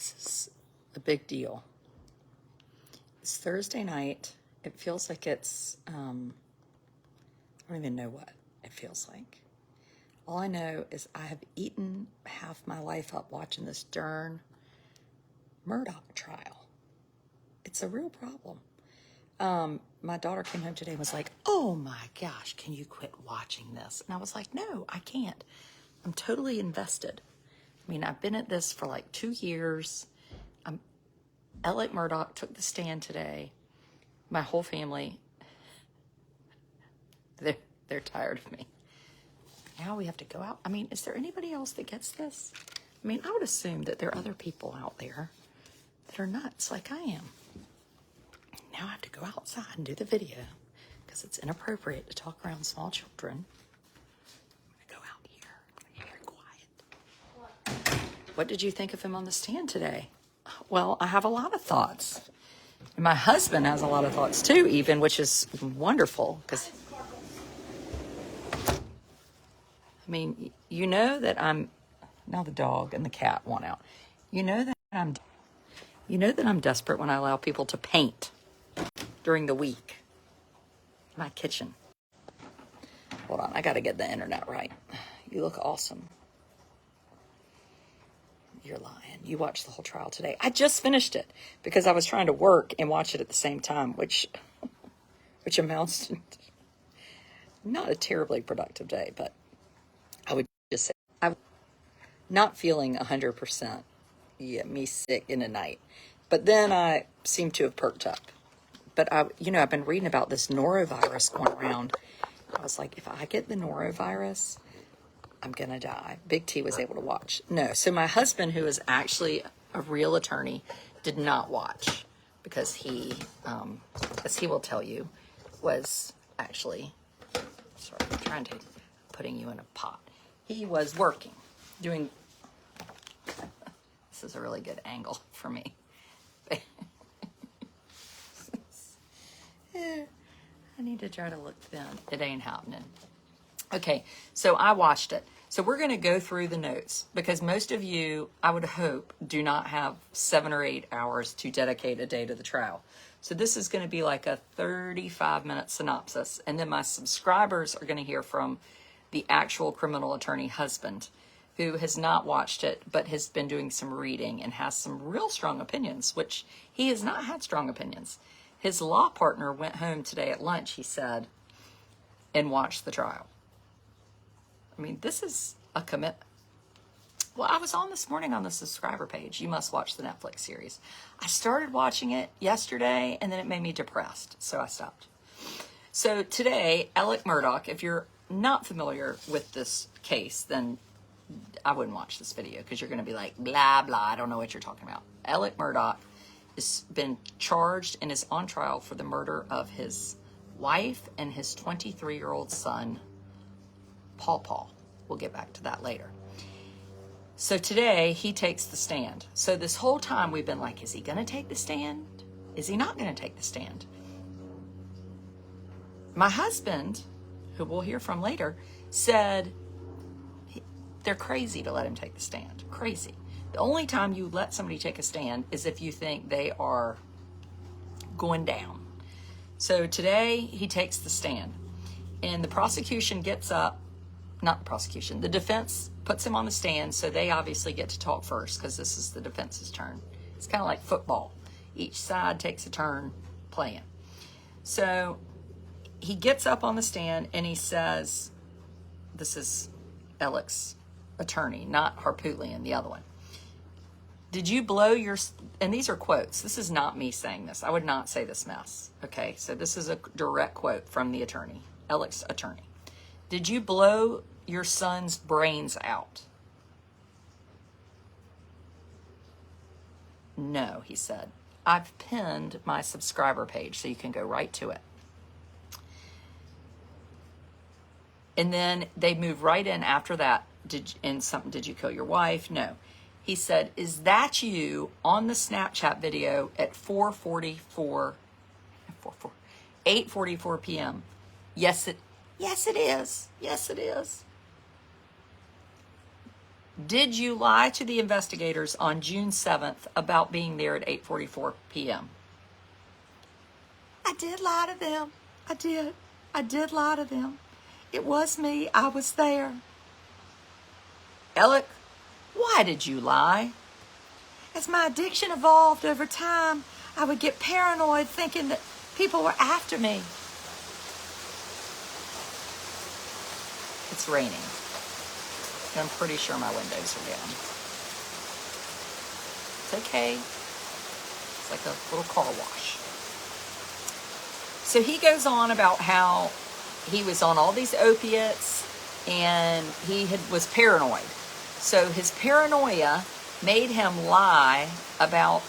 This is a big deal. It's Thursday night. It feels like it's, I don't even know what it feels like. All I know is I have eaten half my life up watching this darn Murdaugh trial. It's a real problem. My daughter came home today and was like, oh my gosh, can you quit watching this? And I was like, no, I can't. I'm totally invested. I mean, I've been at this for like 2 years. Alec Murdaugh took the stand today. My whole family, they're tired of me. Now we have to go out. I mean, is there anybody else that gets this? I mean, I would assume that there are other people out there that are nuts like I am. Now I have to go outside and do the video because it's inappropriate to talk around small children. I'm going to go out here. I'm going to be very quiet. What did you think of him on the stand today? Well, I have a lot of thoughts. And my husband has a lot of thoughts too, even, which is wonderful because, I mean, you know that I'm, now the dog and the cat want out. You know that I'm desperate when I allow people to paint during the week. My kitchen. Hold on, I got to get the internet right. You look awesome. You're lying. You watched the whole trial today. I just finished it because I was trying to work and watch it at the same time, which amounts to not a terribly productive day, but I would just say I'm not feeling 100%. Yeah, me sick in the night. But then I seem to have perked up. But I've been reading about this norovirus going around. I was like, if I get the norovirus, I'm going to die. Big T was able to watch. No, so my husband, who is actually a real attorney, did not watch because he, as he will tell you, was actually, sorry, I'm trying to, putting you in a pot. He was working, doing, this is a really good angle for me. I need to try to look thin. It ain't happening. Okay, so I watched it. So we're going to go through the notes because most of you, I would hope, do not have 7 or 8 hours to dedicate a day to the trial. So this is going to be like a 35-minute synopsis. And then my subscribers are going to hear from the actual criminal attorney husband who has not watched it but has been doing some reading and has some real strong opinions, which he has not had strong opinions. His law partner went home today at lunch, he said, and watched the trial. I mean, this is a commitment. Well, I was on this morning on the subscriber page. You must watch the Netflix series. I started watching it yesterday, and then it made me depressed, so I stopped. So today, Alec Murdaugh, if you're not familiar with this case, then I wouldn't watch this video because you're going to be like, blah, blah, I don't know what you're talking about. Alec Murdaugh has been charged and is on trial for the murder of his wife and his 23-year-old son, Paul. We'll get back to that later. So today he takes the stand. So this whole time we've been like, is he going to take the stand? Is he not going to take the stand? My husband, who we'll hear from later, said they're crazy to let him take the stand. Crazy. The only time you let somebody take a stand is if you think they are going down. So today he takes the stand and the prosecution gets up, not the prosecution, the defense puts him on the stand. So they obviously get to talk first because this is the defense's turn. It's kind of like football. Each side takes a turn playing. So he gets up on the stand and he says, this is Alec's attorney, not Harpootlian, the other one. Did you blow your, and these are quotes. This is not me saying this. I would not say this mess. Okay, so this is a direct quote from the attorney, Alec's attorney. Did you blow your son's brains out? No, he said. I've pinned my subscriber page so you can go right to it. And then they move right in after that. Did you kill your wife? No. He said, is that you on the Snapchat video at 8:44 p.m.? Yes, it is. Yes, it is. Did you lie to the investigators on June 7th about being there at 8:44 p.m.? I did lie to them. I did. I did lie to them. It was me. I was there. Alec, why did you lie? As my addiction evolved over time, I would get paranoid thinking that people were after me. It's raining. I'm pretty sure my windows are down. It's okay. It's like a little car wash. So he goes on about how he was on all these opiates and was paranoid. So his paranoia made him lie about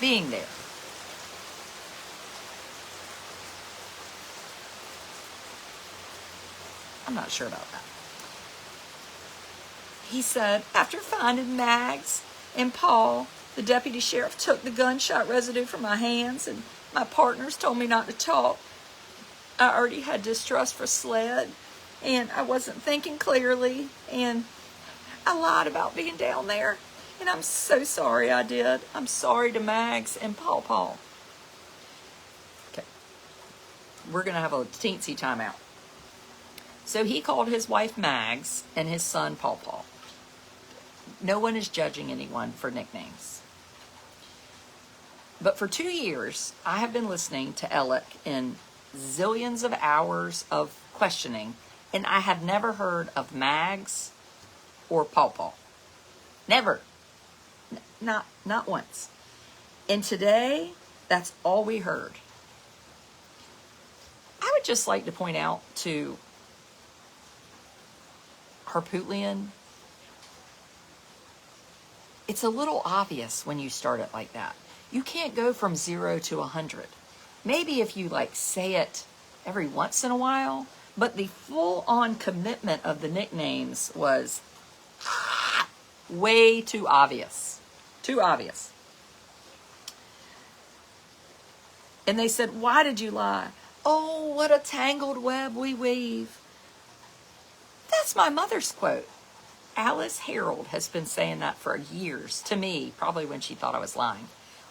being there. I'm not sure about that. He said, after finding Mags and Paul, the deputy sheriff took the gunshot residue from my hands and my partners told me not to talk. I already had distrust for Sled and I wasn't thinking clearly and I lied about being down there and I'm so sorry I did. I'm sorry to Mags and Paul. Okay. We're going to have a teensy timeout. So he called his wife Mags and his son Paul. No one is judging anyone for nicknames. But for 2 years, I have been listening to Alec in zillions of hours of questioning, and I have never heard of Mags or Paul. Never. Not once. And today, that's all we heard. I would just like to point out to Harpootlian, it's a little obvious when you start it like that. You can't go from 0 to 100. Maybe if you say it every once in a while, but the full-on commitment of the nicknames was way too obvious. Too obvious. And they said, why did you lie? Oh, what a tangled web we weave. That's my mother's quote. Alice Harold has been saying that for years to me, probably when she thought I was lying.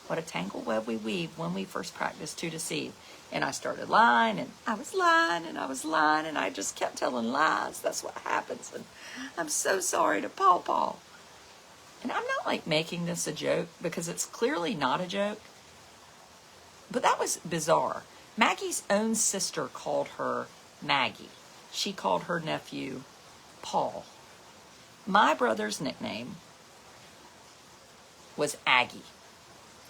What a tangled web we weave when we first practiced to deceive. And I started lying, and I was lying, and I was lying, and I just kept telling lies. That's what happens. And I'm so sorry to Paul. And I'm not making this a joke because it's clearly not a joke. But that was bizarre. Maggie's own sister called her Maggie. She called her nephew Paul. My brother's nickname was Aggie.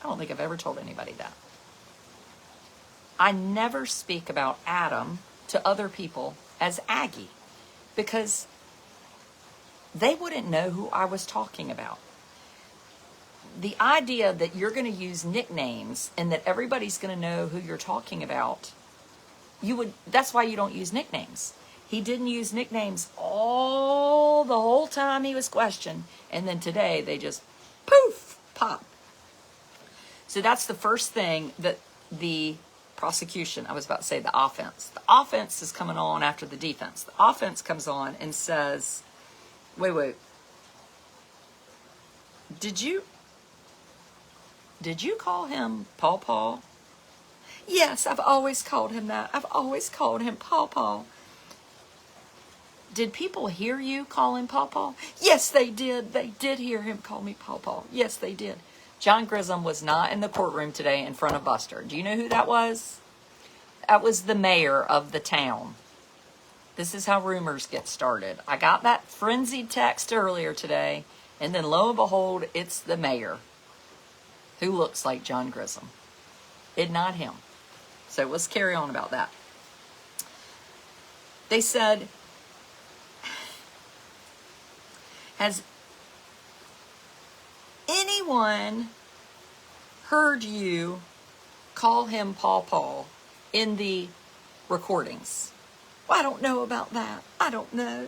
I don't think I've ever told anybody that. I never speak about Adam to other people as Aggie because they wouldn't know who I was talking about. The idea that you're going to use nicknames and that everybody's going to know who you're talking about, that's why you don't use nicknames. He didn't use nicknames the whole time he was questioned. And then today they just poof, pop. So that's the first thing that the prosecution, I was about to say the offense. The offense is coming on after the defense. The offense comes on and says, wait. Did you call him Paul? Yes, I've always called him that. I've always called him Paul. Did people hear you call him Paul? Yes, they did. They did hear him call me Paul. Yes, they did. John Grissom was not in the courtroom today in front of Buster. Do you know who that was? That was the mayor of the town. This is how rumors get started. I got that frenzied text earlier today, and then lo and behold, it's the mayor who looks like John Grissom. It's not him. So let's carry on about that. They said, has anyone heard you call him Paul in the recordings? Well, I don't know about that. I don't know.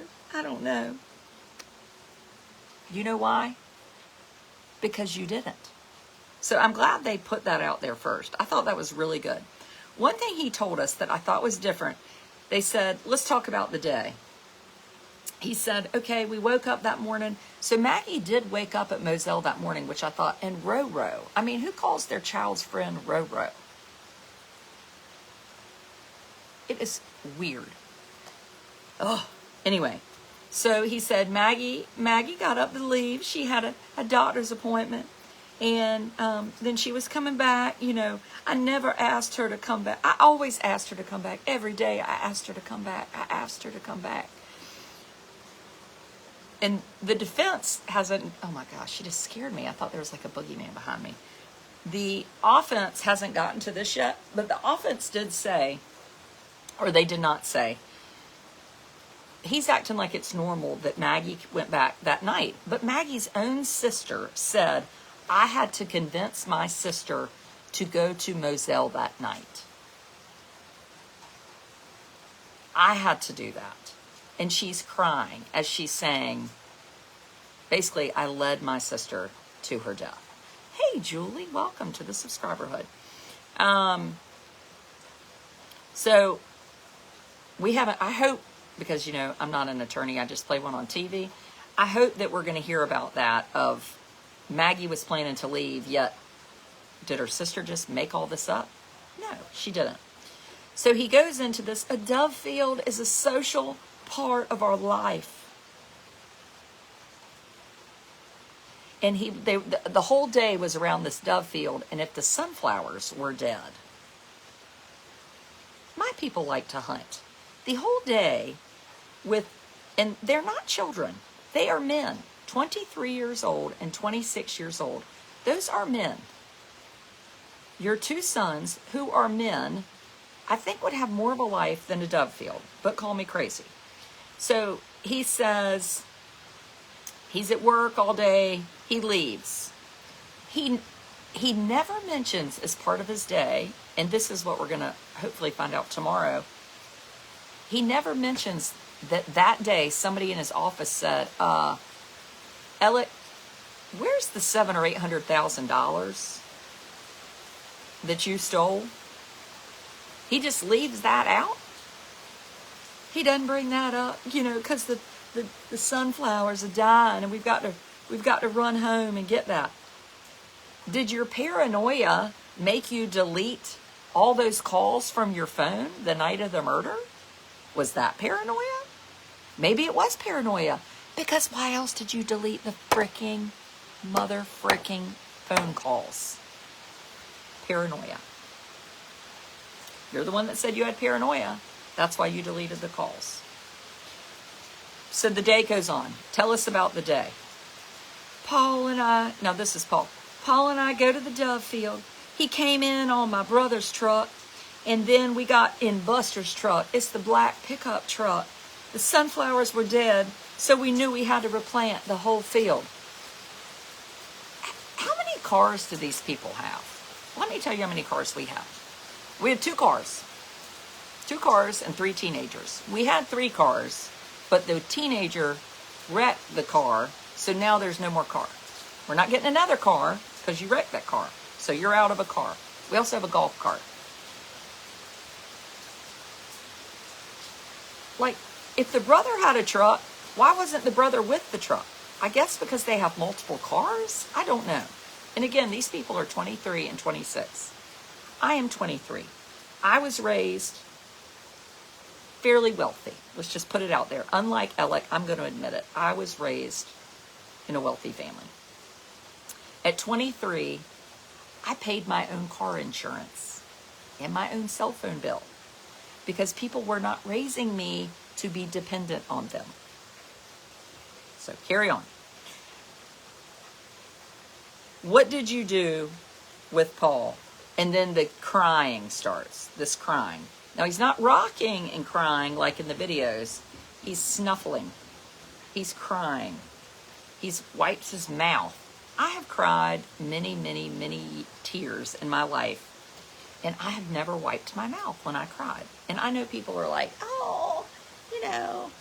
You know why? Because you didn't. So I'm glad they put that out there first. I thought that was really good. One thing he told us that I thought was different, they said, let's talk about the day. he said, okay, we woke up that morning. So Maggie did wake up at Moselle that morning, which I thought, and Roro. I mean, who calls their child's friend Roro? It is weird. Oh, anyway. So he said, Maggie got up to leave. She had a doctor's appointment. And then she was coming back. You know, I never asked her to come back. I always asked her to come back. Every day I asked her to come back. I asked her to come back. And the defense hasn't, oh my gosh, she just scared me. I thought there was like a boogeyman behind me. The offense hasn't gotten to this yet, but the offense did say, or they did not say, he's acting like it's normal that Maggie went back that night. But Maggie's own sister said, I had to convince my sister to go to Moselle that night. I had to do that. And she's crying as she's saying, basically, I led my sister to her death. Hey, Julie, welcome to the subscriberhood. So we haven't, I hope, because, you know, I'm not an attorney, I just play one on TV. I hope that we're going to hear about that of Maggie was planning to leave, yet did her sister just make all this up? No, she didn't. So he goes into this, a dove field is a social part of our life. And the whole day was around this dove field, and if the sunflowers were dead, my people like to hunt. The whole day and they're not children, they are men, 23 years old and 26 years old. Those are men. Your two sons, who are men, I think would have more of a life than a dove field, but call me crazy. So he says he's at work all day. He leaves. He never mentions as part of his day, and this is what we're going to hopefully find out tomorrow. He never mentions that day somebody in his office said, Alec, where's the $700,000 or $800,000 that you stole? He just leaves that out. He doesn't bring that up, you know, because the sunflowers are dying, and we've got to run home and get that. Did your paranoia make you delete all those calls from your phone the night of the murder? Was that paranoia? Maybe it was paranoia, because why else did you delete the freaking phone calls? Paranoia. You're the one that said you had paranoia. That's why you deleted the calls. So the day goes on. Tell us about the day. Paul and I, now this is Paul. Paul and I go to the dove field. He came in on my brother's truck, and then we got in Buster's truck. It's the black pickup truck. The sunflowers were dead, so we knew we had to replant the whole field. How many cars do these people have? Let me tell you how many cars we have. We had 2 cars. 2 cars and 3 teenagers. We had 3 cars, but the teenager wrecked the car, so now there's no more car. We're not getting another car because you wrecked that car. So you're out of a car. We also have a golf cart. Like, if the brother had a truck, why wasn't the brother with the truck? I guess because they have multiple cars? I don't know. And again, these people are 23 and 26. I am 23. I was raised fairly wealthy. Let's just put it out there. Unlike Alec, I'm going to admit it. I was raised in a wealthy family. At 23, I paid my own car insurance and my own cell phone bill because people were not raising me to be dependent on them. So carry on. What did you do with Paul? And then the crying starts, this crying. Now, he's not rocking and crying like in the videos. He's snuffling. He's crying. He's wipes his mouth. I have cried many, many, many tears in my life, and I have never wiped my mouth when I cried. And I know people are like, oh, you know,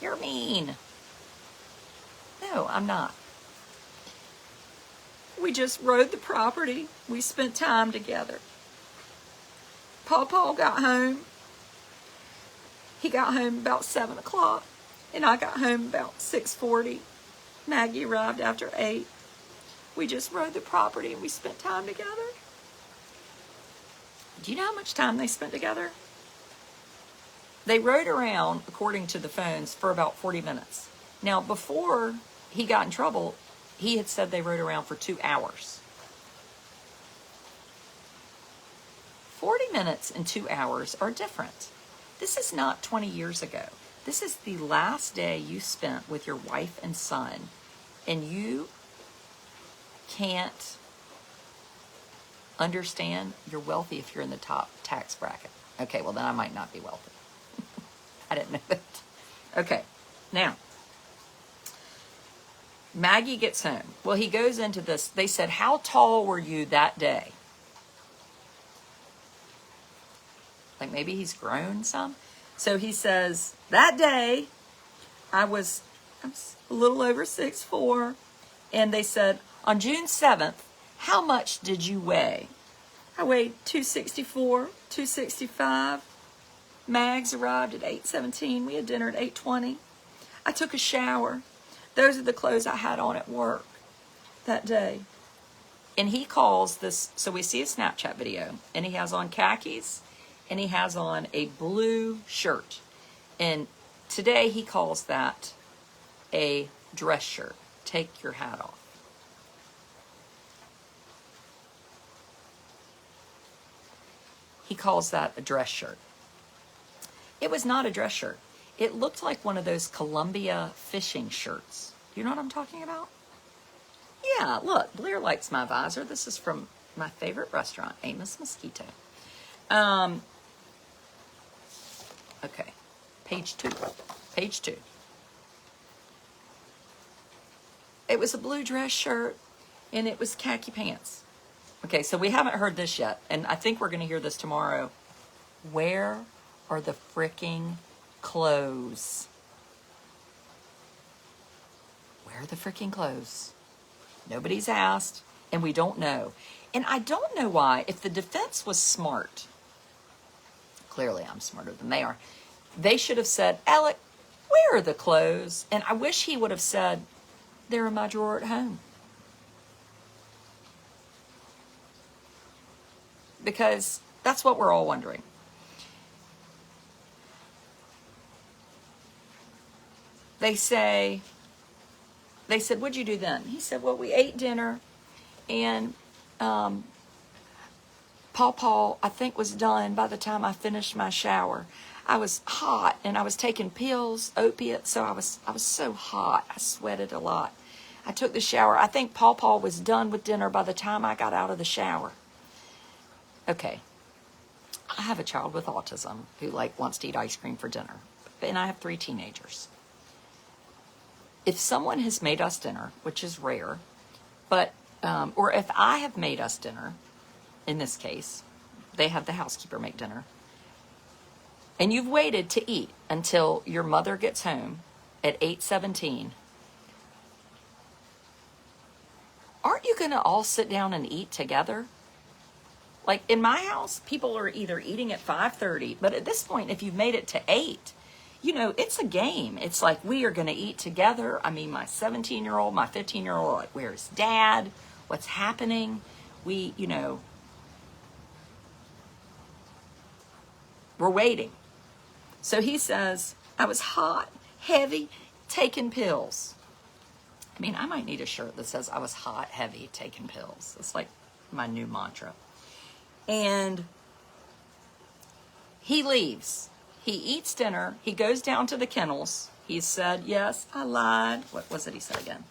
you're mean. No, I'm not. We just rode the property. We spent time together. Paul got home. He got home about 7 o'clock. And I got home about 6:40. Maggie arrived after 8. We just rode the property and we spent time together. Do you know how much time they spent together? They rode around, according to the phones, for about 40 minutes. Now, before he got in trouble, he had said they rode around for 2 hours. 40 minutes and 2 hours are different. This is not 20 years ago. This is the last day you spent with your wife and son, and you can't understand you're wealthy if you're in the top tax bracket. Okay, well then I might not be wealthy. I didn't know that. Okay, now, Maggie gets home. Well, he goes into this. They said, how tall were you that day? Like maybe he's grown some. So he says, that day, I was a little over 6'4". And they said, on June 7th, how much did you weigh? I weighed 264, 265. Mags arrived at 8:17. We had dinner at 8:20. I took a shower. Those are the clothes I had on at work that day. And he calls this, so we see a Snapchat video, and he has on khakis, and he has on a blue shirt. And today he calls that a dress shirt. Take your hat off. He calls that a dress shirt. It was not a dress shirt. It looked like one of those Columbia fishing shirts. You know what I'm talking about? Yeah, look, Blair likes my visor. This is from my favorite restaurant, Amos Mosquito. Okay, page 2. Page 2. It was a blue dress shirt, and it was khaki pants. Okay, so we haven't heard this yet, and I think we're going to hear this tomorrow. Where are the fricking clothes? Where are the fricking clothes? Nobody's asked, and we don't know. And I don't know why, if the defense was smart, clearly I'm smarter than they are, they should have said, Alec, where are the clothes? And I wish he would have said, they're in my drawer at home. Because that's what we're all wondering. They said, what'd you do then? He said, well, we ate dinner, and Paw, I think, was done by the time I finished my shower. I was hot, and I was taking pills, opiates, so I was so hot. I sweated a lot. I took the shower. I think Paw was done with dinner by the time I got out of the shower. Okay. I have a child with autism who wants to eat ice cream for dinner, and I have 3 teenagers. If someone has made us dinner, which is rare, but or if I have made us dinner, in this case, they have the housekeeper make dinner, and you've waited to eat until your mother gets home at 8:17, aren't you going to all sit down and eat together? Like in my house, people are either eating at 5:30, but at this point, if you've made it to 8, it's a game. It's like, we are going to eat together. I mean, my 17-year-old, my 15-year-old are like, where's dad? What's happening? We're waiting. So he says, I was hot, heavy, taking pills. I mean, I might need a shirt that says I was hot, heavy, taking pills. It's like my new mantra. And he leaves. He eats dinner. He goes down to the kennels. He said, yes, I lied. What was it he said again?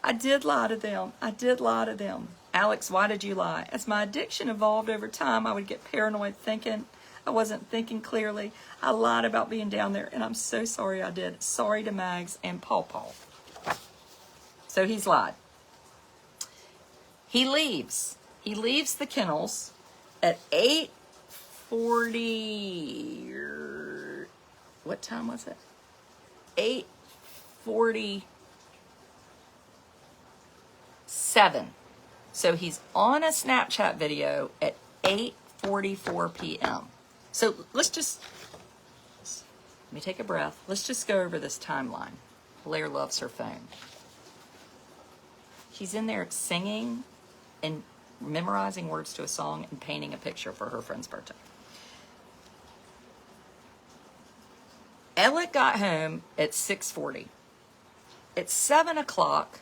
I did lie to them. I did lie to them. Alex, why did you lie? As my addiction evolved over time, I would get paranoid thinking I wasn't thinking clearly. I lied about being down there, and I'm so sorry I did. Sorry to Mags and Paw. So he's lied. He leaves. He leaves the kennels at 8:40. What time was it? 8:47. So he's on a Snapchat video at 8:44 p.m. So let's just Let me take a breath. Let's just go over this timeline. Blair loves her phone. She's in there singing and memorizing words to a song and painting a picture for her friend's birthday. Alec got home at 6:40. At 7 o'clock,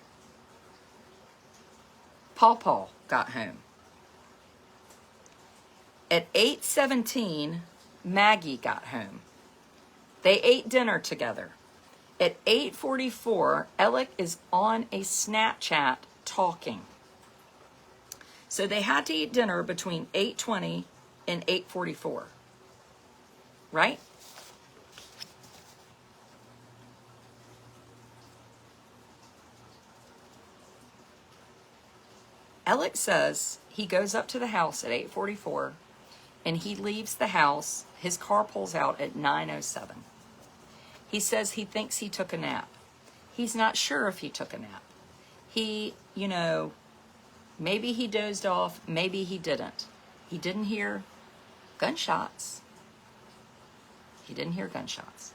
Paw got home. At 8:17, Maggie got home. They ate dinner together. At 8:44, Alec is on a Snapchat talking. So they had to eat dinner between 8:20 and 8:44. Right? Alec says he goes up to the house at 8:44 and he leaves the house. His car pulls out at 9:07. He says he thinks he took a nap. He's not sure if he took a nap. He, maybe he dozed off, maybe he didn't. He didn't hear gunshots. He didn't hear gunshots.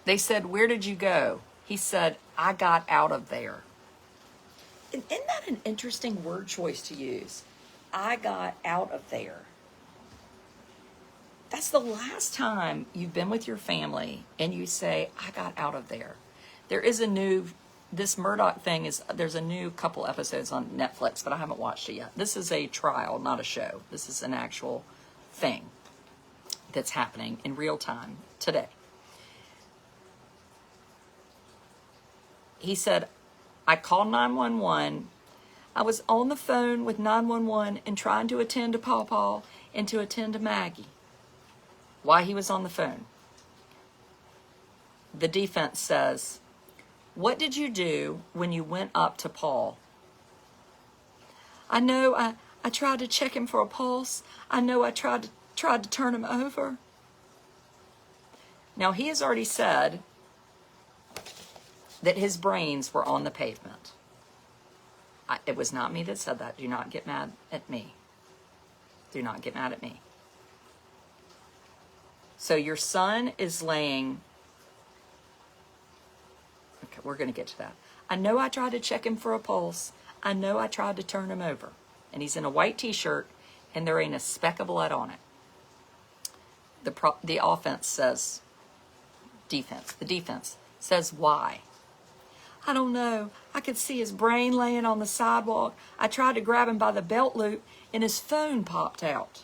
They said, "Where did you go?" He said, "I got out of there." Isn't that an interesting word choice to use? I got out of there. That's the last time you've been with your family and you say, "I got out of there." There is this Murdaugh thing there's a new couple episodes on Netflix, but I haven't watched it yet. This is a trial, not a show. This is an actual thing that's happening in real time today. He said, "I called 911. I was on the phone with 911 and trying to attend to Paw and to attend to Maggie." Why he was on the phone. The defense says, "What did you do when you went up to Paul?" "I know I tried to check him for a pulse. I know I tried to turn him over." Now he has already said that his brains were on the pavement. It was not me that said that. Do not get mad at me. Do not get mad at me. So your son is laying... Okay, we're going to get to that. "I know I tried to check him for a pulse. I know I tried to turn him over." And he's in a white t-shirt and there ain't a speck of blood on it. The offense says... The defense says, "Why?" "I don't know. I could see his brain laying on the sidewalk. I tried to grab him by the belt loop and his phone popped out."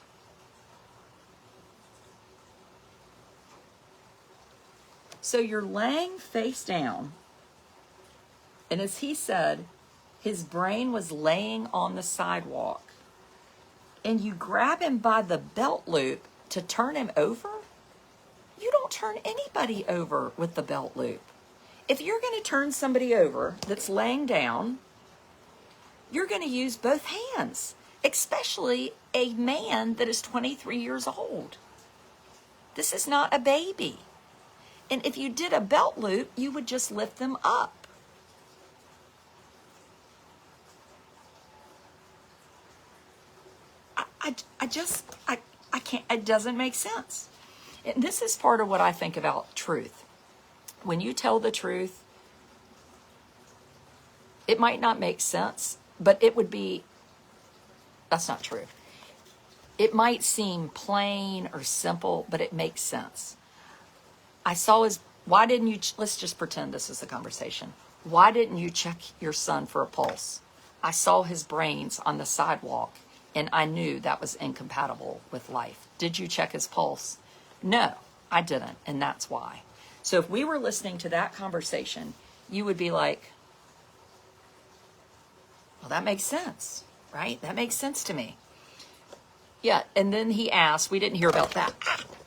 So you're laying face down, and as he said, his brain was laying on the sidewalk, and you grab him by the belt loop to turn him over? You don't turn anybody over with the belt loop. If you're going to turn somebody over that's laying down, you're going to use both hands, especially a man that is 23 years old. This is not a baby. And if you did a belt loop, you would just lift them up. I can't, it doesn't make sense. And this is part of what I think about truth. When you tell the truth, it might not make sense, but it would be, that's not true. It might seem plain or simple, but it makes sense. I saw why didn't you, let's just pretend this is a conversation. Why didn't you check your son for a pulse? I saw his brains on the sidewalk and I knew that was incompatible with life. Did you check his pulse? No, I didn't, and that's why. So if we were listening to that conversation, you would be like, well, that makes sense, right? That makes sense to me. Yeah, and then he asked, we didn't hear about that.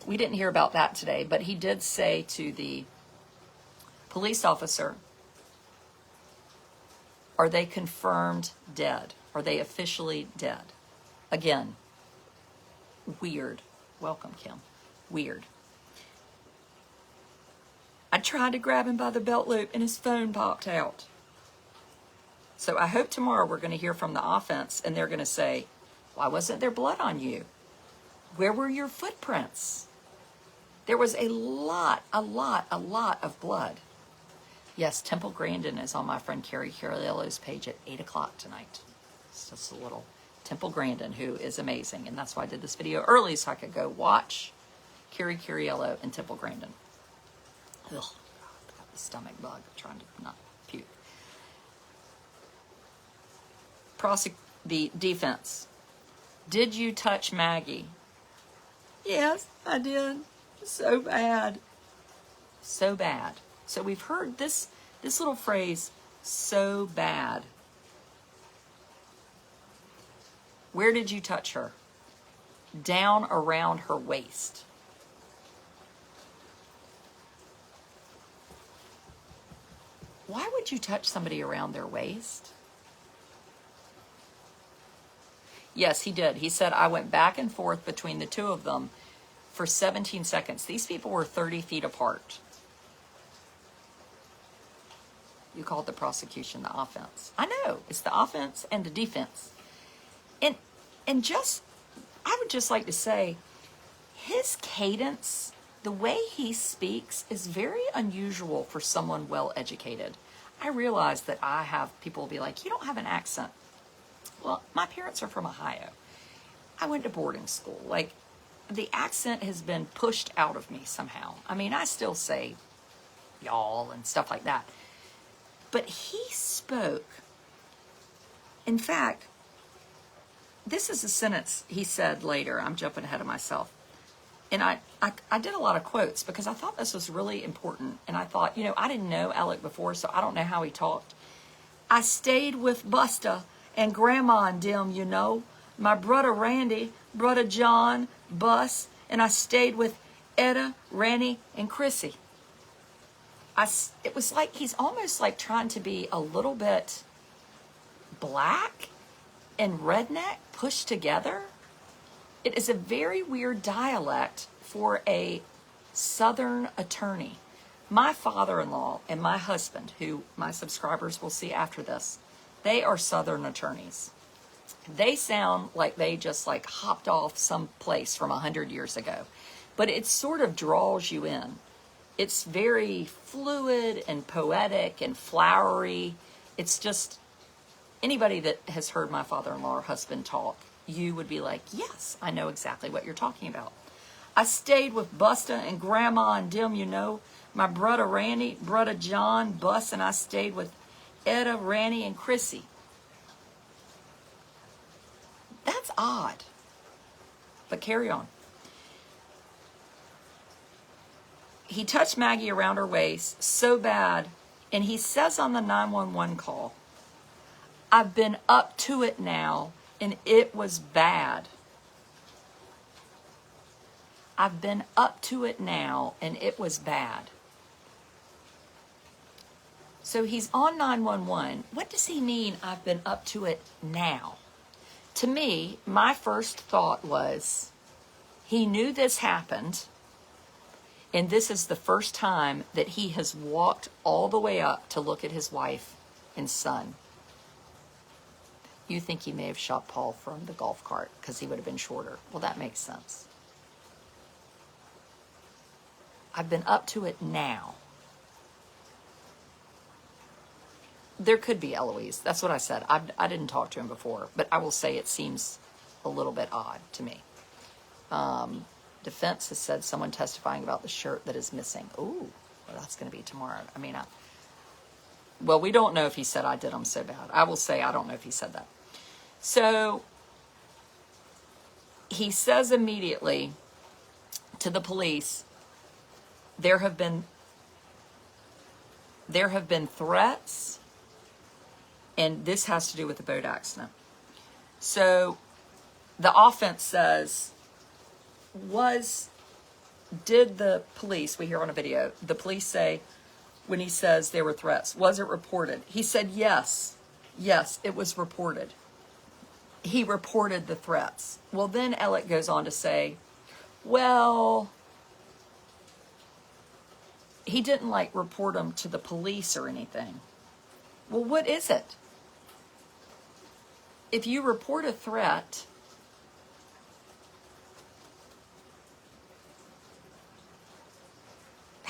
We didn't hear about that today, but he did say to the police officer, are they confirmed dead? Are they officially dead? Again, weird. Welcome, Kim. Weird. I tried to grab him by the belt loop and his phone popped out. So I hope tomorrow we're going to hear from the offense and they're going to say, why wasn't there blood on you? Where were your footprints? There was a lot of blood. Yes, Temple Grandin is on my friend Carrie Cariello's page at 8 o'clock tonight. It's just a little Temple Grandin, who is amazing. And that's why I did this video early, so I could go watch Carrie Cariello and Temple Grandin. Ugh, God, I got the stomach bug. I'm trying to not puke. The defense. Did you touch Maggie? Yes, I did. So bad. So bad. So we've heard this little phrase, so bad. Where did you touch her? Down around her waist. Why would you touch somebody around their waist? Yes, he did. He said, I went back and forth between the two of them for 17 seconds. These people were 30 feet apart. You called the prosecution the offense. I know, it's the offense and the defense. And just, I would just like to say, his cadence, the way he speaks is very unusual for someone well-educated. I realize that I have people be like, you don't have an accent. Well, my parents are from Ohio. I went to boarding school. Like, the accent has been pushed out of me somehow. I mean, I still say y'all and stuff like that. But he spoke. In fact, this is a sentence he said later. I'm jumping ahead of myself. And I did a lot of quotes because I thought this was really important. And I thought, you know, I didn't know Alec before, so I don't know how he talked. I stayed with Busta and Grandma and them, you know. My brother Randy, brother John, Bus, and I stayed with Etta, Randy, and Chrissy. It was like he's almost like trying to be a little bit black and redneck pushed together. It is a very weird dialect for a Southern attorney. My father-in-law and my husband, who my subscribers will see after this, they are Southern attorneys. They sound like they just like hopped off some place from 100 years ago, but it sort of draws you in. It's very fluid and poetic and flowery. It's just, anybody that has heard my father-in-law or husband talk, you would be like, yes, I know exactly what you're talking about. I stayed with Busta and Grandma and them, you know. My brother Randy, brother John, Bus, and I stayed with Etta, Randy, and Chrissy. That's odd. But carry on. He touched Maggie around her waist so bad, and he says on the 911 call, I've been up to it now, and it was bad. I've been up to it now, and it was bad. So he's on 911. What does he mean, I've been up to it now? To me, my first thought was, he knew this happened, and this is the first time that he has walked all the way up to look at his wife and son. You think he may have shot Paul from the golf cart because he would have been shorter. Well, that makes sense. I've been up to it now. There could be Eloise. That's what I said. I didn't talk to him before, but I will say it seems a little bit odd to me. Defense has said someone testifying about the shirt that is missing. Ooh, well, that's going to be tomorrow. I mean, well, we don't know if he said I did them so bad. I will say I don't know if he said that. So he says immediately to the police, there have been threats, and this has to do with the boat accident. So the offense says, did the police, we hear on a video, the police say, when he says there were threats, was it reported? He said, yes, it was reported. He reported the threats. Well, then Alec goes on to say, well, he didn't like report them to the police or anything. Well, what is it? If you report a threat,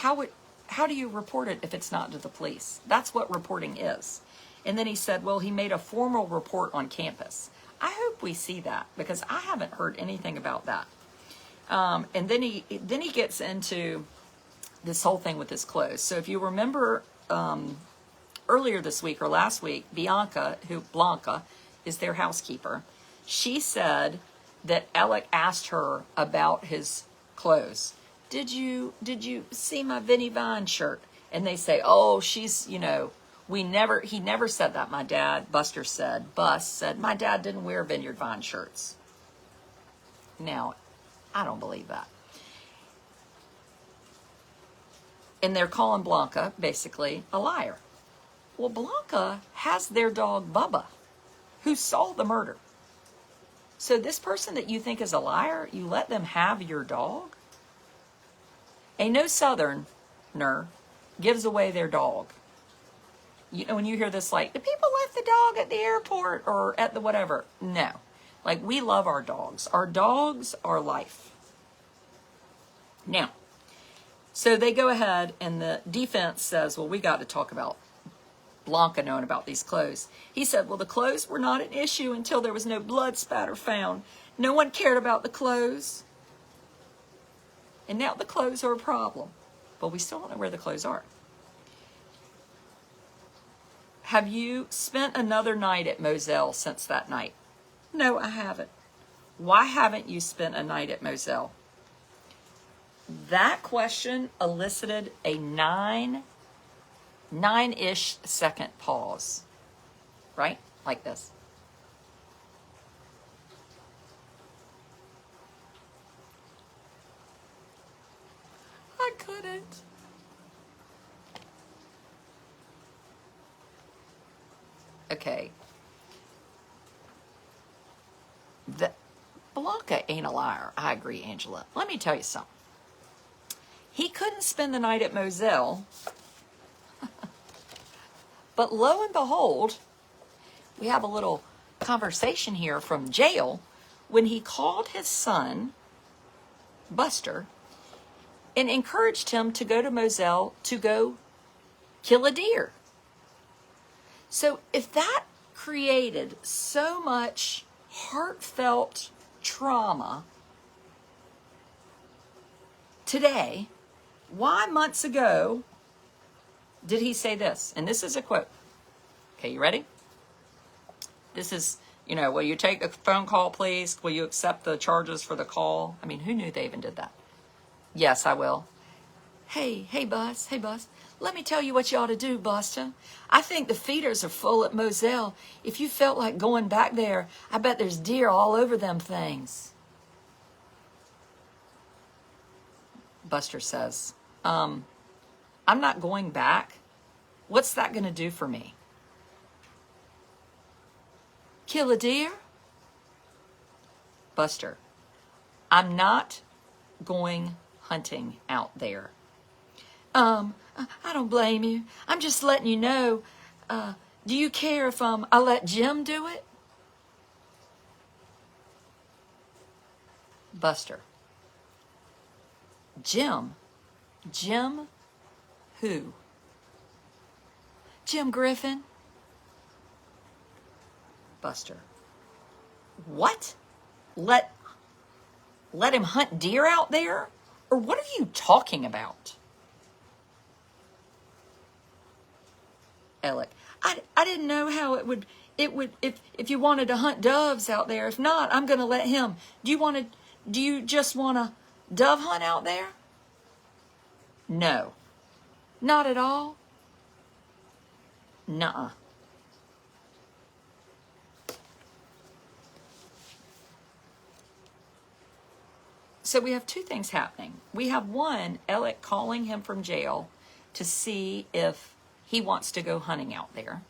how do you report it if it's not to the police? That's what reporting is. And then he said, well, he made a formal report on campus. I hope we see that, because I haven't heard anything about that. And then he gets into this whole thing with his clothes. So if you remember earlier this week or last week, Blanca is their housekeeper. She said that Alec asked her about his clothes. Did you see my Vinnie Vine shirt? And they say, oh, she's, he never said that. My dad, Bus said, my dad didn't wear Vineyard Vine shirts. Now, I don't believe that. And they're calling Blanca, basically, a liar. Well, Blanca has their dog, Bubba, who saw the murder. So this person that you think is a liar, you let them have your dog? Ain't no Southerner gives away their dog. When you hear this, like, the people left the dog at the airport or at the whatever. No. Like, we love our dogs. Our dogs are life. Now, so they go ahead and the defense says, well, we got to talk about Blanca knowing about these clothes. He said, well, the clothes were not an issue until there was no blood spatter found. No one cared about the clothes. And now the clothes are a problem. But we still don't know where the clothes are. Have you spent another night at Moselle since that night? No, I haven't. Why haven't you spent a night at Moselle? That question elicited a nine-ish second pause. Right? Like this. I couldn't. Okay. Blanca ain't a liar. I agree, Angela. Let me tell you something. He couldn't spend the night at Moselle, but lo and behold, we have a little conversation here from jail when he called his son, Buster, and encouraged him to go to Moselle to go kill a deer. So if that created so much heartfelt trauma today, why months ago did he say this? And this is a quote. Okay, you ready? This is, will you take a phone call, please? Will you accept the charges for the call? I mean, who knew they even did that? Yes, I will. Hey, Bus. Let me tell you what you ought to do, Buster. I think the feeders are full at Moselle. If you felt like going back there, I bet there's deer all over them things. Buster says, I'm not going back. What's that going to do for me? Kill a deer? Buster, I'm not going hunting out there. I don't blame you. I'm just letting you know. Do you care if I let Jim do it? Buster. Jim? Jim who? Jim Griffin? Buster. What? Let him hunt deer out there? Or what are you talking about? Alec. I didn't know how it would if you wanted to hunt doves out there. If not, I'm going to let him. Do you just want to dove hunt out there? No. Not at all? Nuh-uh. So we have two things happening. We have one, Alec calling him from jail to see if he wants to go hunting out there.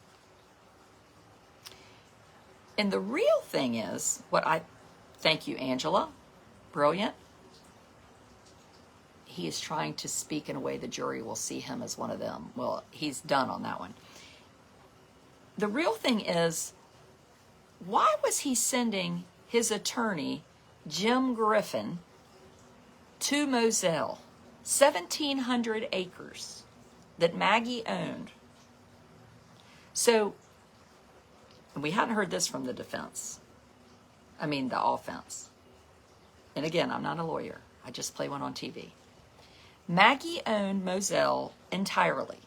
And the real thing is, thank you, Angela, brilliant. He is trying to speak in a way the jury will see him as one of them. Well, he's done on that one. The real thing is, why was he sending his attorney, Jim Griffin, to Moselle? 1,700 acres that Maggie owned. So, we hadn't heard this from the defense. I mean, the offense. And again, I'm not a lawyer. I just play one on TV. Maggie owned Moselle entirely,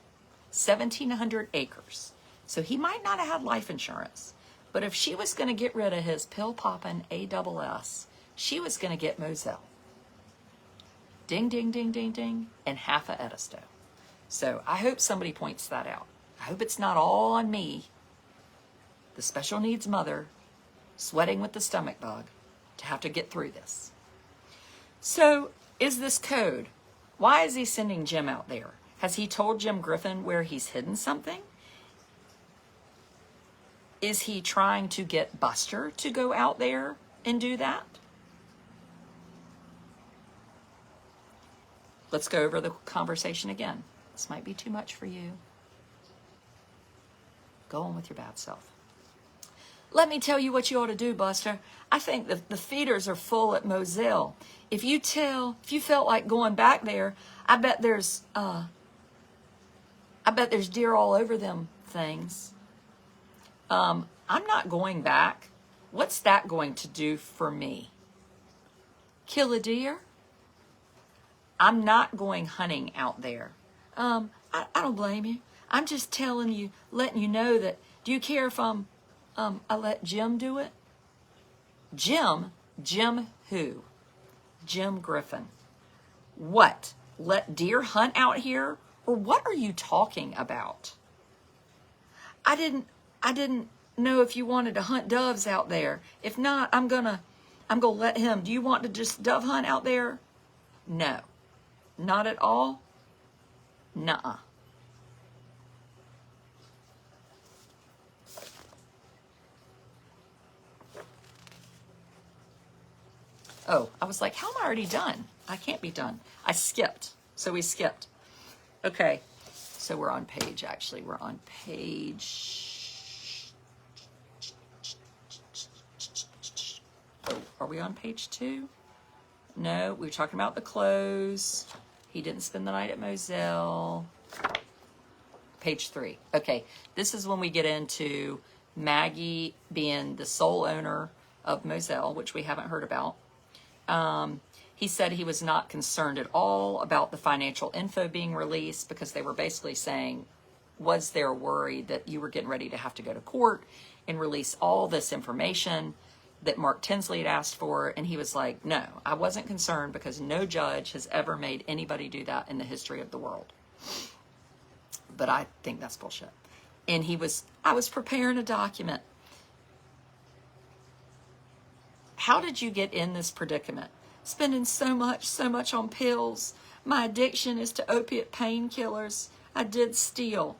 1,700 acres. So he might not have had life insurance, but if she was going to get rid of his pill-popping ASS, she was going to get Moselle. Ding, ding, ding, ding, ding, and half a Edisto. So I hope somebody points that out. I hope it's not all on me, the special needs mother, sweating with the stomach bug, to have to get through this. So is this code? Why is he sending Jim out there? Has he told Jim Griffin where he's hidden something? Is he trying to get Buster to go out there and do that? Let's go over the conversation again. This might be too much for you. Go on with your bad self. Let me tell you what you ought to do, Buster. I think the feeders are full at Moselle. If you felt like going back there, I bet there's deer all over them things. I'm not going back. What's that going to do for me? Kill a deer? I'm not going hunting out there. I don't blame you. I'm just telling you, letting you know that, do you care if I let Jim do it? Jim who? Jim Griffin. What? Let deer hunt out here? Or what are you talking about? I didn't know if you wanted to hunt doves out there. If not, I'm gonna let him. Do you want to just dove hunt out there? No. Not at all? Nuh-uh. Oh, I was like, how am I already done? I can't be done. I skipped. So we skipped. Okay. So we're on page, actually. We're on page... Oh, are we on page 2? No, we were talking about the clothes. He didn't spend the night at Moselle. Page 3. Okay, this is when we get into Maggie being the sole owner of Moselle, which we haven't heard about. He said he was not concerned at all about the financial info being released because they were basically saying, was there a worry that you were getting ready to have to go to court and release all this information that Mark Tinsley had asked for? And he was like, no, I wasn't concerned because no judge has ever made anybody do that in the history of the world. But I think that's bullshit. And I was preparing a document. How did you get in this predicament? Spending so much on pills. My addiction is to opiate painkillers. I did steal.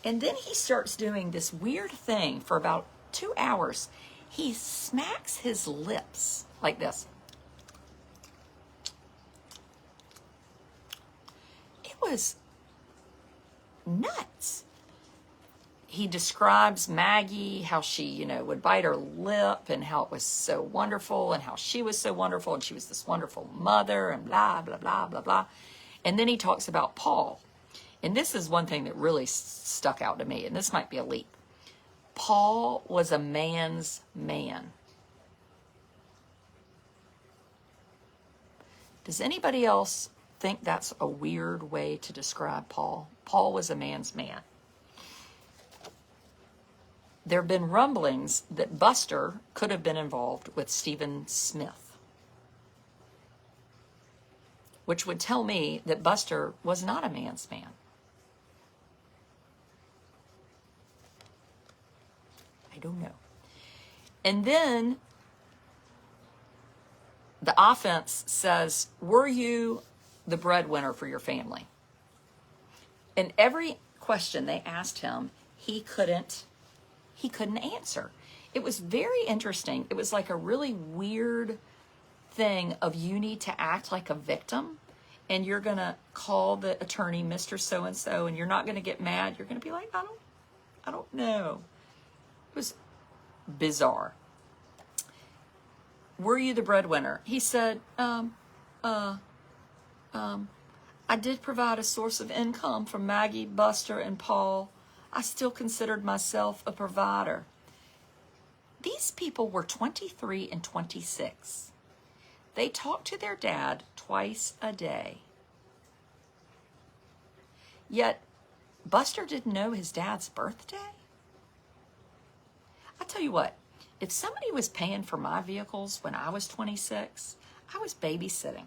And then he starts doing this weird thing for about 2 hours. He smacks his lips like this. It was nuts. He describes Maggie, how she, would bite her lip and how it was so wonderful and how she was so wonderful and she was this wonderful mother and blah, blah, blah, blah, blah. And then he talks about Paul. And this is one thing that really stuck out to me, and this might be a leap. Paul was a man's man. Does anybody else think that's a weird way to describe Paul? Paul was a man's man. There have been rumblings that Buster could have been involved with Stephen Smith, which would tell me that Buster was not a man's man. I don't know. And then the offense says, were you the breadwinner for your family? And every question they asked him, he couldn't answer. It was very interesting. It was like a really weird thing of you need to act like a victim and you're going to call the attorney Mr. So-and-so and you're not going to get mad. You're going to be like, I don't know. It was bizarre. Were you the breadwinner? He said, I did provide a source of income for Maggie, Buster, and Paul. I still considered myself a provider. These people were 23 and 26. They talked to their dad twice a day. Yet, Buster didn't know his dad's birthday? I tell you what, if somebody was paying for my vehicles when I was 26, I was babysitting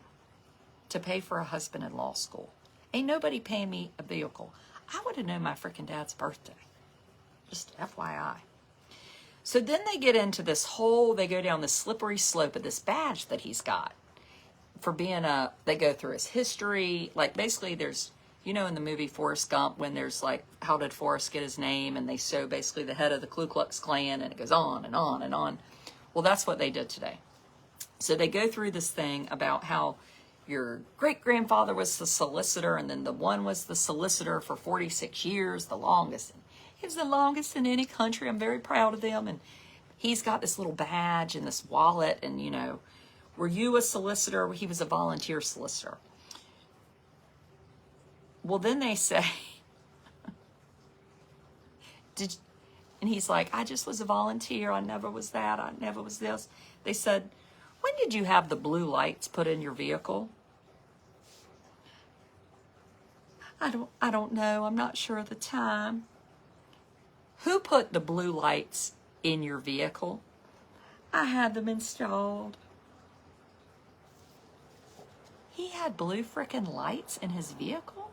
to pay for a husband in law school. Ain't nobody paying me a vehicle. I would have known my freaking dad's birthday. Just FYI. So then they get into this whole, they go down the slippery slope of this badge that he's got for being they go through his history. Like basically there's, you know, in the movie Forrest Gump when there's like, how did Forrest get his name? And they show basically the head of the Ku Klux Klan and it goes on and on and on. Well, that's what they did today. So they go through this thing about how your great-grandfather was the solicitor, and then the one was the solicitor for 46 years, the longest. He was the longest in any country. I'm very proud of them. And he's got this little badge and this wallet, and, you know, were you a solicitor? He was a volunteer solicitor. Well, then they say, and he's like, I just was a volunteer. I never was that. I never was this. They said, when did you have the blue lights put in your vehicle? I don't know. I'm not sure of the time. Who put the blue lights in your vehicle? I had them installed. He had blue frickin' lights in his vehicle?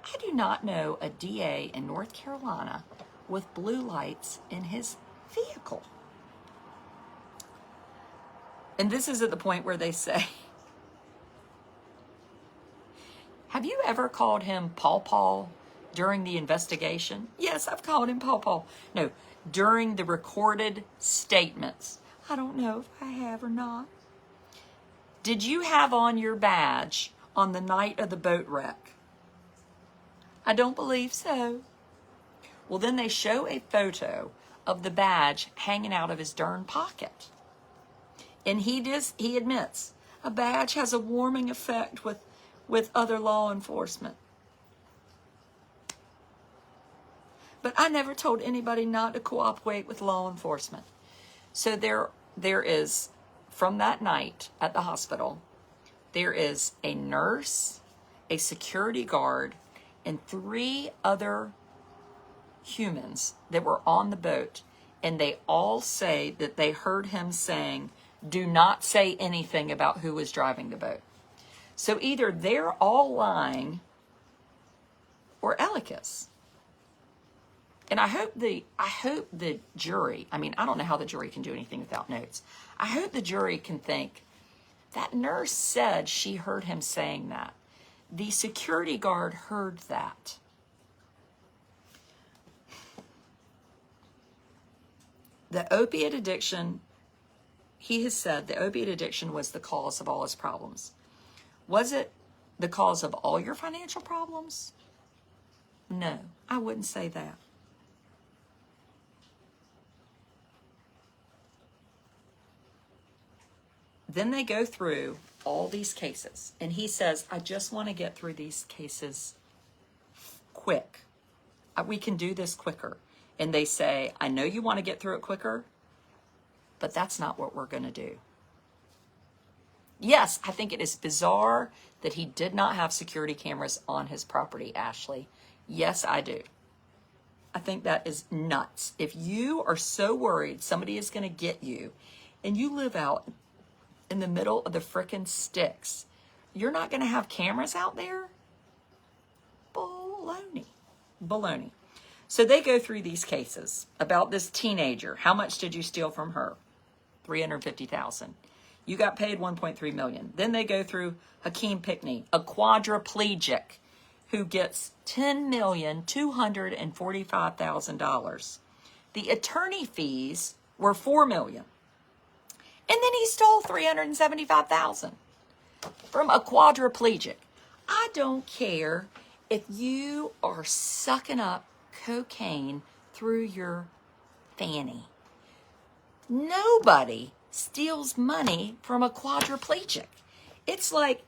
I do not know a DA in North Carolina with blue lights in his vehicle. And this is at the point where they say, have you ever called him Paw Paw during the investigation? Yes, I've called him Paw Paw. No, during the recorded statements. I don't know if I have or not. Did you have on your badge on the night of the boat wreck? I don't believe so. Well, then they show a photo of the badge hanging out of his darn pocket. And he admits, a badge has a warming effect with other law enforcement. But I never told anybody not to cooperate with law enforcement. So there is, from that night at the hospital, there is a nurse, a security guard, and 3 other humans that were on the boat. And they all say that they heard him saying, do not say anything about who was driving the boat. So either they're all lying or Alec is. And I hope the jury, I mean, I don't know how the jury can do anything without notes. I hope the jury can think, that nurse said she heard him saying that. The security guard heard that. The opiate addiction, he has said the opiate addiction was the cause of all his problems. Was it the cause of all your financial problems? No, I wouldn't say that. Then they go through all these cases, and he says, I just want to get through these cases quick. We can do this quicker. And they say, I know you want to get through it quicker, but that's not what we're going to do. Yes, I think it is bizarre that he did not have security cameras on his property, Ashley. Yes, I do. I think that is nuts. If you are so worried somebody is going to get you, and you live out in the middle of the frickin' sticks, you're not going to have cameras out there? Baloney. Baloney. So they go through these cases about this teenager. How much did you steal from her? $350,000. You got paid $1.3 million. Then they go through Hakeem Pickney, a quadriplegic who gets $10,245,000. The attorney fees were $4 million. And then he stole $375,000 from a quadriplegic. I don't care if you are sucking up cocaine through your fanny. Nobody steals money from a quadriplegic. It's like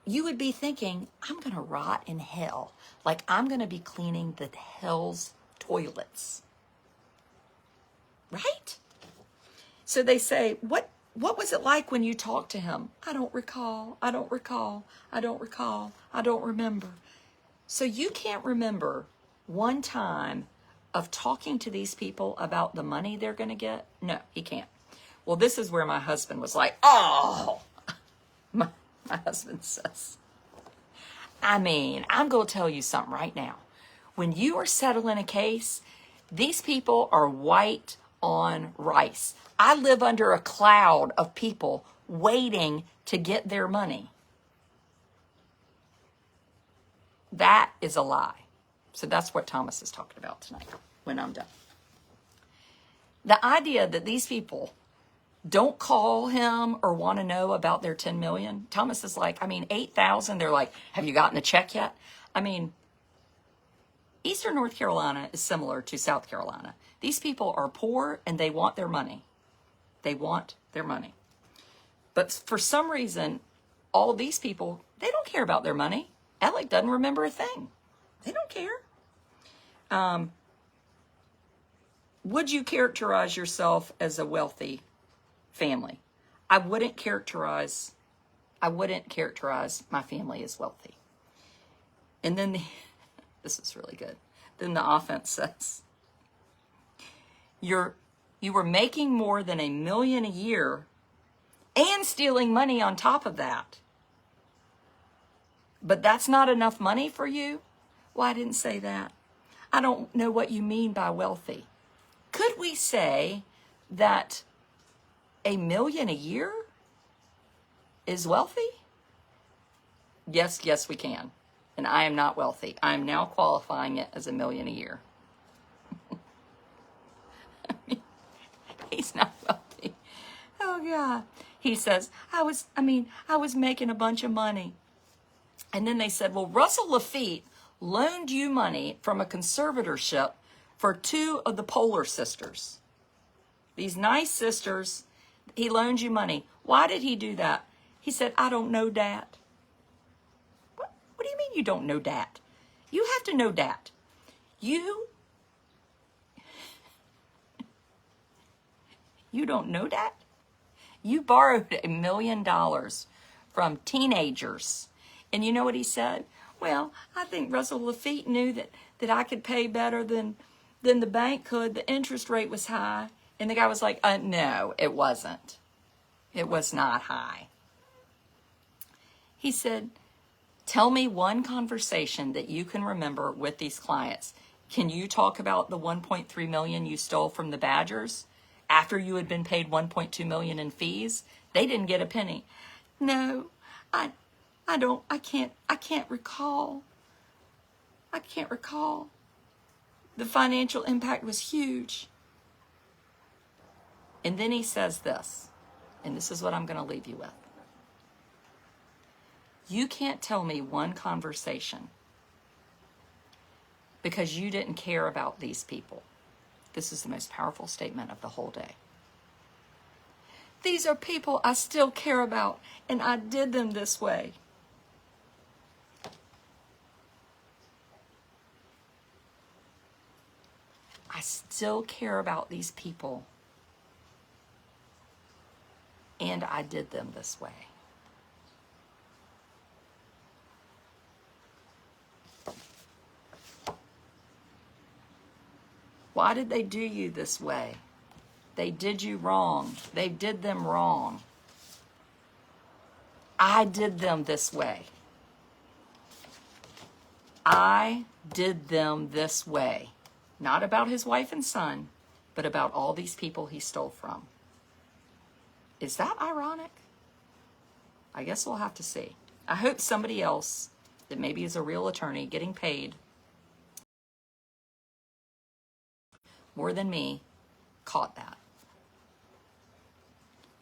you would be thinking, I'm going to rot in hell. Like I'm going to be cleaning the hell's toilets. Right? So they say, what was it like when you talked to him? I don't recall. I don't recall. I don't recall. I don't remember. So you can't remember one time of talking to these people about the money they're going to get? No, he can't. Well, this is where my husband was like, oh, my husband says, I mean, I'm going to tell you something right now. When you are settling a case, these people are white on rice. I live under a cloud of people waiting to get their money. That is a lie. So that's what Thomas is talking about tonight when I'm done. The idea that these people don't call him or want to know about their 10 million. Thomas is like, I mean, 8,000. They're like, have you gotten a check yet? I mean, Eastern North Carolina is similar to South Carolina. These people are poor and they want their money. They want their money. But for some reason, all these people, they don't care about their money. Alec doesn't remember a thing. They don't care. Would you characterize yourself as a wealthy family? I wouldn't characterize my family as wealthy. And then this is really good. Then the offense says, you were making more than $1 million a year and stealing money on top of that. But that's not enough money for you? Well, I didn't say that. I don't know what you mean by wealthy. Could we say that $1 million a year is wealthy? Yes, we can. And I am not wealthy. I am now qualifying it as $1 million a year. He's not wealthy. Oh God. He says, I was making a bunch of money. And then they said, well, Russell Lafitte loaned you money from a conservatorship for 2 of the Polar sisters. These nice sisters, he loaned you money. Why did he do that? He said, I don't know that. What do you mean you don't know that? You have to know that. You don't know that? You borrowed $1 million from teenagers. And you know what he said? Well, I think Russell Lafitte knew that I could pay better than the bank could. The interest rate was high. And the guy was like, no, it wasn't. It was not high. He said, tell me one conversation that you can remember with these clients. Can you talk about the $1.3 million you stole from the Badgers after you had been paid $1.2 million in fees? They didn't get a penny. No, I can't recall. I can't recall. The financial impact was huge. And then he says this, and this is what I'm going to leave you with. You can't tell me one conversation because you didn't care about these people. This is the most powerful statement of the whole day. These are people I still care about, and I did them this way. I still care about these people, and I did them this way. Why did they do you this way? They did you wrong. They did them wrong. I did them this way. I did them this way. Not about his wife and son, but about all these people he stole from. Is that ironic? I guess we'll have to see. I hope somebody else that maybe is a real attorney getting paid more than me caught that.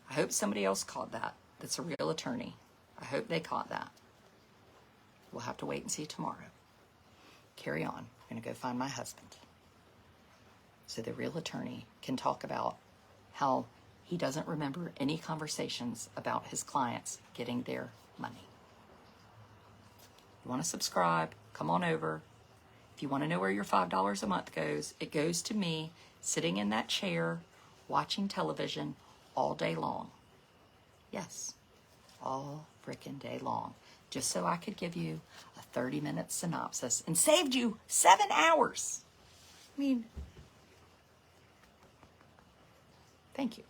I hope somebody else caught that that's a real attorney. I hope they caught that. We'll have to wait and see tomorrow. Carry on. I'm going to go find my husband. So the real attorney can talk about how he doesn't remember any conversations about his clients getting their money. You want to subscribe, come on over. If you want to know where your $5 a month goes, it goes to me sitting in that chair watching television all day long. Yes, all frickin' day long. Just so I could give you a 30-minute synopsis and saved you 7 hours. I mean, thank you.